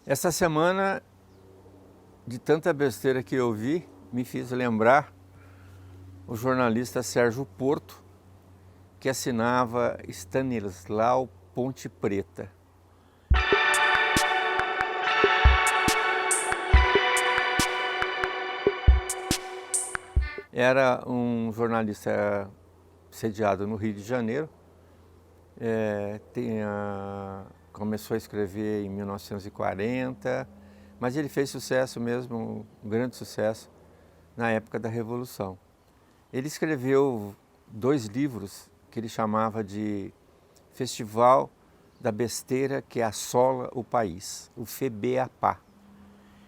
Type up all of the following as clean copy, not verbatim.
Essa semana, de tanta besteira que eu vi, me fiz lembrar o jornalista Sérgio Porto, que assinava Stanislau Ponte Preta. Era um jornalista sediado no Rio de Janeiro, começou a escrever em 1940, mas ele fez sucesso mesmo, um grande sucesso, na época da Revolução. Ele escreveu 2 livros que ele chamava de Festival da Besteira que Assola o País, o FEBEAPA.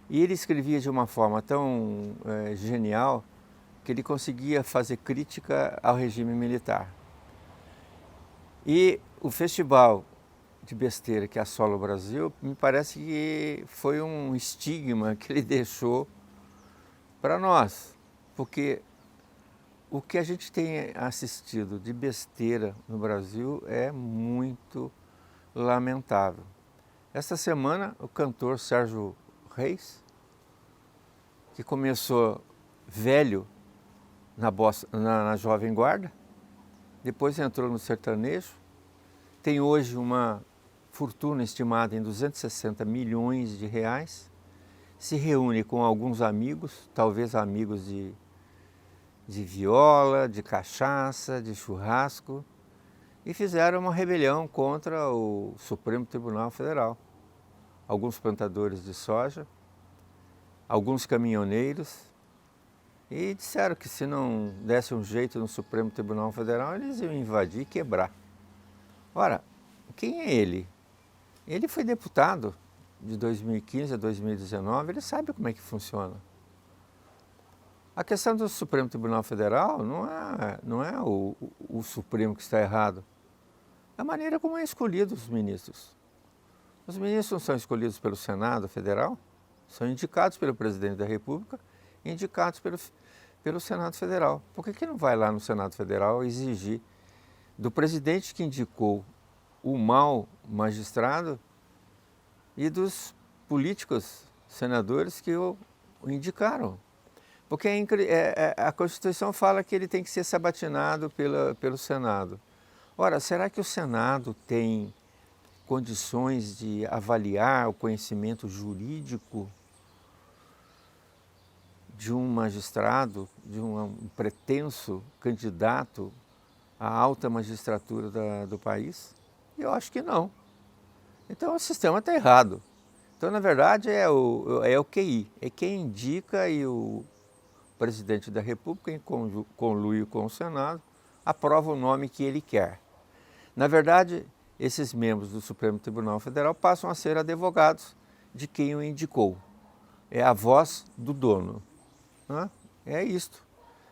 E ele escrevia de uma forma tão genial que ele conseguia fazer crítica ao regime militar. E o Festival de Besteira que Assola o Brasil, me parece que foi um estigma que ele deixou para nós, porque o que a gente tem assistido de besteira no Brasil é muito lamentável. Esta semana, o cantor Sérgio Reis, que começou velho na Jovem Guarda, depois entrou no sertanejo, tem hoje uma fortuna estimada em 260 milhões de reais, se reúne com alguns amigos, talvez amigos de viola, de cachaça, de churrasco, e fizeram uma rebelião contra o Supremo Tribunal Federal. Alguns plantadores de soja, alguns caminhoneiros, e disseram que se não desse um jeito no Supremo Tribunal Federal, eles iam invadir e quebrar. Ora, quem é ele? Ele foi deputado de 2015 a 2019, ele sabe como é que funciona. A questão do Supremo Tribunal Federal não é o Supremo que está errado. É a maneira como é escolhido os ministros. Os ministros não são escolhidos pelo Senado Federal, são indicados pelo Presidente da República e indicados pelo Senado Federal. Por que não vai lá no Senado Federal exigir do presidente que indicou o mau magistrado e dos políticos, senadores que o indicaram? Porque a Constituição fala que ele tem que ser sabatinado pelo Senado. Ora, será que o Senado tem condições de avaliar o conhecimento jurídico de um magistrado, de um pretenso candidato à alta magistratura do país? Eu acho que não. Então o sistema está errado. Então, na verdade, é o QI, é quem indica e o presidente da República, em conluio com o Senado, aprova o nome que ele quer. Na verdade, esses membros do Supremo Tribunal Federal passam a ser advogados de quem o indicou. É a voz do dono. É isto.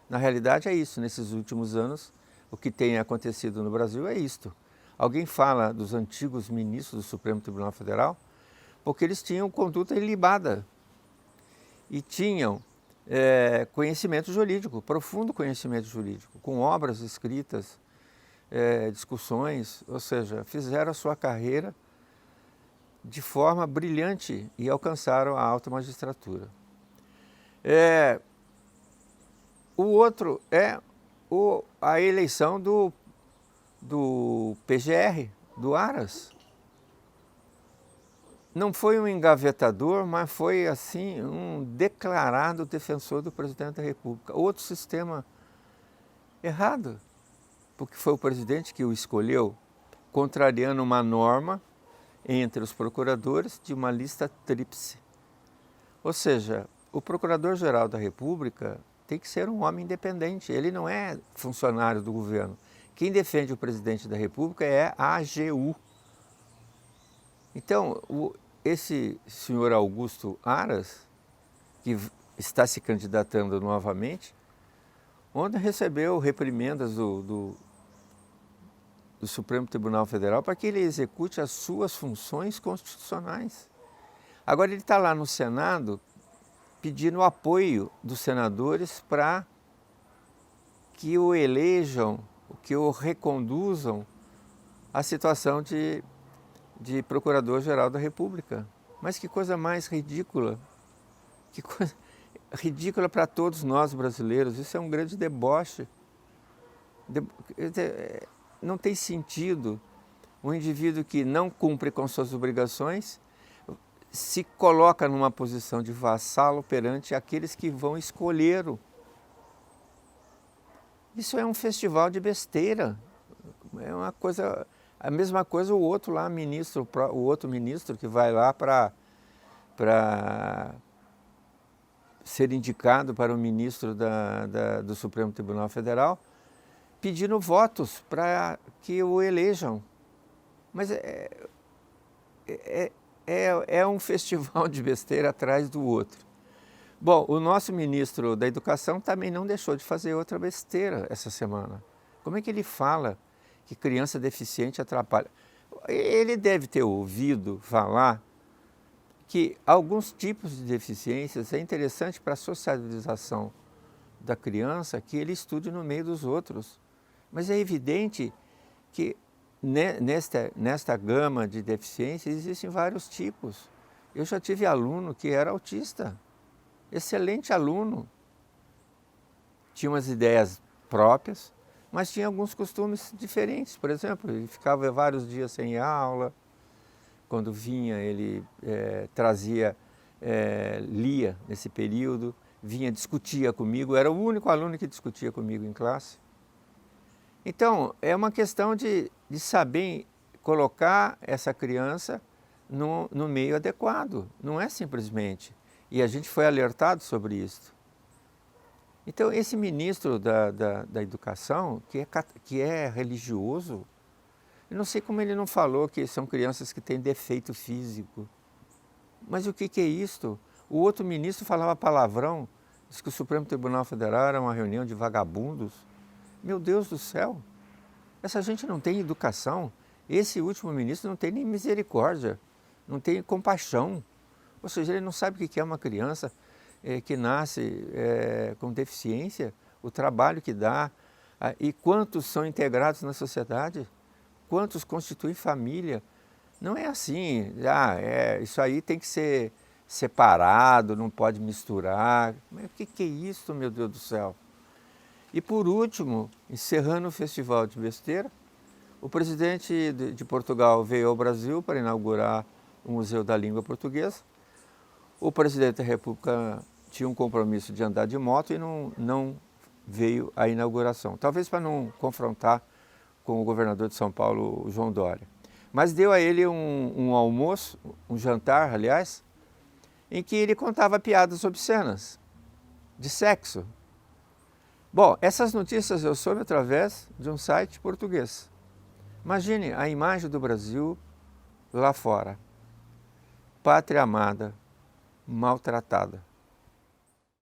Na realidade é isso. Nesses últimos anos, o que tem acontecido no Brasil é isto. Alguém fala dos antigos ministros do Supremo Tribunal Federal porque eles tinham conduta ilibada e tinham conhecimento jurídico, profundo conhecimento jurídico, com obras escritas, discussões, ou seja, fizeram a sua carreira de forma brilhante e alcançaram a alta magistratura. O outro é a eleição do PGR, do Aras. Não foi um engavetador, mas foi assim um declarado defensor do presidente da República. Outro sistema errado, porque foi o presidente que o escolheu, contrariando uma norma entre os procuradores de uma lista tríplice. Ou seja, o Procurador-Geral da República tem que ser um homem independente, ele não é funcionário do governo. Quem defende o presidente da República é a AGU. Então, esse senhor Augusto Aras, que está se candidatando novamente, ontem recebeu reprimendas do Supremo Tribunal Federal para que ele execute as suas funções constitucionais. Agora ele está lá no Senado pedindo o apoio dos senadores para que o elejam, que o reconduzam à situação de Procurador-Geral da República. Mas que coisa mais ridícula, que coisa ridícula para todos nós brasileiros, isso é um grande deboche. Não tem sentido um indivíduo que não cumpre com suas obrigações se coloca numa posição de vassalo perante aqueles que vão escolhê-lo. Isso é um festival de besteira. É uma coisa, a mesma coisa o outro lá, o outro ministro que vai lá para ser indicado para o ministro do Supremo Tribunal Federal, pedindo votos para que o elejam. Mas é um festival de besteira atrás do outro. Bom, o nosso ministro da Educação também não deixou de fazer outra besteira essa semana. Como é que ele fala que criança deficiente atrapalha? Ele deve ter ouvido falar que alguns tipos de deficiências é interessante para a socialização da criança que ele estude no meio dos outros. Mas é evidente que nesta gama de deficiências existem vários tipos. Eu já tive aluno que era autista, excelente aluno. Tinha umas ideias próprias, mas tinha alguns costumes diferentes. Por exemplo, ele ficava vários dias sem aula. Quando vinha, ele lia nesse período, vinha, discutia comigo. Era o único aluno que discutia comigo em classe. Então, é uma questão de saber colocar essa criança no meio adequado. Não é simplesmente. E a gente foi alertado sobre isso. Então, esse ministro da Educação, que é religioso, eu não sei como ele não falou que são crianças que têm defeito físico. Mas o que é isto? O outro ministro falava palavrão, disse que o Supremo Tribunal Federal era uma reunião de vagabundos. Meu Deus do céu, essa gente não tem educação. Esse último ministro não tem nem misericórdia, não tem compaixão. Ou seja, ele não sabe o que é uma criança que nasce com deficiência, o trabalho que dá, e quantos são integrados na sociedade, quantos constituem família. Não é assim, isso aí tem que ser separado, não pode misturar. Mas o que é isso, meu Deus do céu? E por último, encerrando o festival de besteira, o presidente de Portugal veio ao Brasil para inaugurar o Museu da Língua Portuguesa. O presidente da República tinha um compromisso de andar de moto e não veio à inauguração. Talvez para não confrontar com o governador de São Paulo, João Dória. Mas deu a ele um almoço, um jantar, aliás, em que ele contava piadas obscenas, de sexo. Bom, essas notícias eu soube através de um site português. Imagine a imagem do Brasil lá fora. Pátria amada, maltratada.